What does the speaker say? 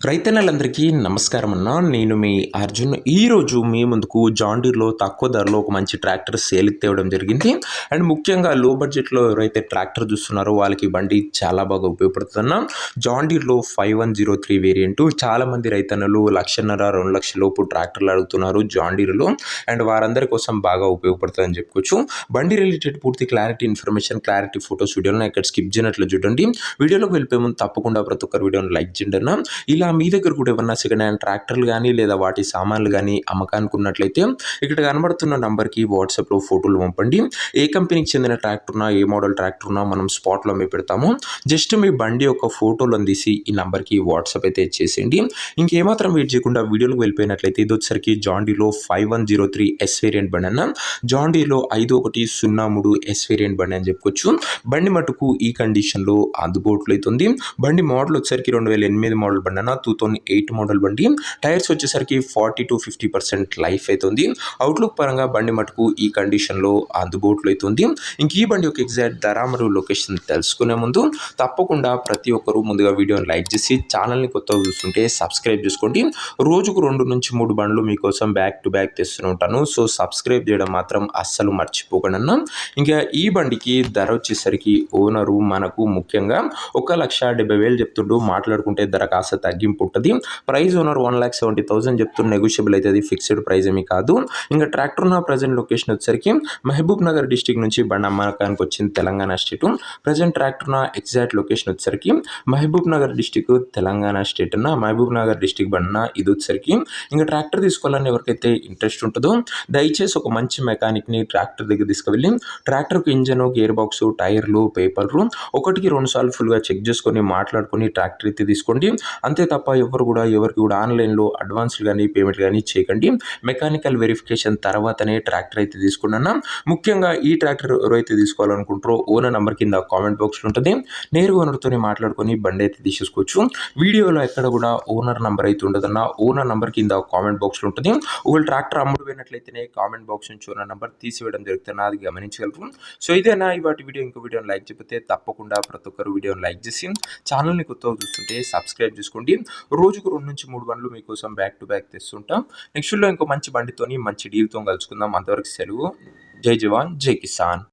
రైతన్నలందరికీ నమస్కారం అన్న. నేను మీ అర్జున్. ఈరోజు మీ ముందుకు జాన్ డీర్‌లో తక్కువ ధరలో ఒక మంచి ట్రాక్టర్ సేల్‌కి తేవడం జరిగింది. అండ్ ముఖ్యంగా లో బడ్జెట్‌లో ఎవరైతే ట్రాక్టర్ చూస్తున్నారో వాళ్ళకి బండి చాలా బాగా ఉపయోగపడుతుందన్న. John డీర్‌లో 5103 variant. చాలామంది రైతన్నలు 1,50,000, 2,00,000 లోపు ట్రాక్టర్లు అడుగుతున్నారు జాన్ డీర్‌లో. అండ్ వారందరి కోసం బాగా ఉపయోగపడుతుందని చెప్పుకోవచ్చు. బండి రిలేటెడ్ పూర్తి క్లారిటీ ఇన్ఫర్మేషన్, క్లారిటీ ఫోటోస్ వీడియోలను ఇక్కడ స్కిప్ చేయనట్లు చూడండి. వీడియోలోకి వెళ్ళిపోయే ముందు తప్పకుండా ప్రతి ఒక్కరు వీడియోని లైక్ చేయండి అన్న. ఇలా మీ దగ్గర కూడా ఏమన్నా సెకండ్ హ్యాండ్ ట్రాక్టర్లు కానీ లేదా వాటి సామాన్లు కానీ అమ్మకానికి ఉన్నట్లయితే ఇక్కడ కనబడుతున్న నంబర్కి వాట్సాప్లో ఫోటోలు పంపండి. ఏ కంపెనీకి చెందిన ట్రాక్టర్ ఉన్నా, ఏ మోడల్ ట్రాక్టర్ ఉన్నా మనం స్పాట్లో మేము పెడతాము. జస్ట్ మీ బండి యొక్క ఫోటోలను తీసి ఈ నంబర్కి వాట్సాప్ అయితే చేసేయండి. ఇంకేమాత్రం వెయిట్ చేయకుండా వీడియోలోకి వెళ్ళిపోయినట్లయితే ఇది వచ్చేసరికి జాన్ డీర్‌లో 5103 ఎస్ వేరియంట్ బండి అన్న. జాన్ డీర్‌లో 5103 ఎస్ వేరియంట్ బండి అని చెప్పుకోవచ్చు. బండి మటుకు ఈ కండిషన్లో అందుబాటులో అవుతుంది. బండి మోడల్ వచ్చేసరికి 2008 మోడల్ బండి అన్న. 2008 మోడల్ బండి. టైర్స్ వచ్చేసరికి 40-50% లైఫ్ అవుతుంది. అవుట్లుక్ పరంగా బండి మటుకు ఈ కండిషన్లో అందుబాటులో అవుతుంది. ఇంక ఈ బండి యొక్క ఎగ్జాక్ట్ ధర మరియు లొకేషన్ తెలుసుకునే ముందు తప్పకుండా ప్రతి ఒక్కరూ ముందుగా వీడియోని లైక్ చేసి ఛానల్ని కొత్తగా చూస్తుంటే సబ్స్క్రైబ్ చేసుకోండి. రోజుకు 2-3 బండ్లు మీకోసం బ్యాక్ టు బ్యాక్ తెస్తూనే ఉంటాను. సో సబ్స్క్రైబ్ చేయడం మాత్రం అస్సలు మర్చిపోకండి అన్న. ఇంకా ఈ బండికి ధర వచ్చేసరికి ఓనరు మనకు ముఖ్యంగా 1,70,000 చెప్తుంటూ మాట్లాడుకుంటే ధర కాస్త తగ్గింపు ఉంటుంది. ప్రైస్ ఓనర్ 1,70,000 చెప్తున్న నెగోషియబుల్ అయితే అది ఫిక్స్డ్ ప్రైస్ ఏమీ కాదు. ఇంకా ట్రాక్టర్ ఉన్న ప్రజెంట్ లొకేషన్ వచ్చేసరికి మహబూబ్ నగర్ డిస్టిక్ నుంచి బండి అమ్మకానికి వచ్చింది తెలంగాణ స్టేట్. ప్రజెంట్ ట్రాక్టర్ ఉన్న ఎగ్జాక్ట్ లొకేషన్ వచ్చేసరికి మహబూబ్ నగర్ డిస్టిక్ తెలంగాణ స్టేట్ అన్న. మహబూబ్ నగర్ డిస్టిక్ బండి ఇది వచ్చేసరికి ఇంకా ట్రాక్టర్ తీసుకోవాలని ఎవరికైతే ఇంట్రెస్ట్ ఉంటుందో దయచేసి ఒక మంచి మెకానిక్ని ట్రాక్టర్ దగ్గర తీసుకువెళ్ళి ట్రాక్టర్కు ఇంజన్, గేర్ బాక్స్, టైర్లు, పేపర్లు 1-2 సార్లు ఫుల్గా చెక్ చేసుకొని మాట్లాడుకొని ట్రాక్టర్ అయితే తీసుకోండి. అంతే తప్ప ఎవరికి కూడా ఆన్లైన్లో అడ్వాన్స్లు కానీ పేమెంట్ కానీ చేయకండి. మెకానికల్ వెరిఫికేషన్ తర్వాతనే ట్రాక్టర్ అయితే తీసుకున్నా. ముఖ్యంగా ఈ ట్రాక్టర్ ఎవరైతే తీసుకోవాలనుకుంటారో ఓనర్ నెంబర్ కింద కామెంట్ బాక్స్లో ఉంటుంది. నేరుగా ఓనర్తోనే మాట్లాడుకొని బండి అయితే తీసేసుకోవచ్చు. వీడియోలో ఎక్కడ కూడా ఓనర్ నెంబర్ అయితే ఉండదన్న. ఓనర్ నెంబర్ కింద కామెంట్ బాక్స్లో ఉంటుంది. ఒకవేళ ట్రాక్టర్ అమ్ముడు పోయినట్లయితేనే కామెంట్ బాక్స్ నుంచి ఓనర్ నెంబర్ తీసివేయడం జరుగుతుంది. అది గమనించగలరు. సో ఇదేనా ఇవాటి వీడియో. ఇంకో వీడియోని లైక్ చెప్పితే తప్పకుండా ప్రతి ఒక్కరు వీడియోని లైక్ చేసి ఛానల్ని కొత్తగా చూస్తుంటే సబ్స్క్రైబ్ చేసుకోండి. రోజుకు 2-3 బండ్లు మీకోసం బ్యాక్ టు బ్యాక్ తెస్తుంటాం. నెక్స్ట్లో ఇంకో మంచి బండితోని మంచి డీల్తో కలుసుకుందాం. అంతవరకు సెలవు. జై జవాన్, జై కిసాన్.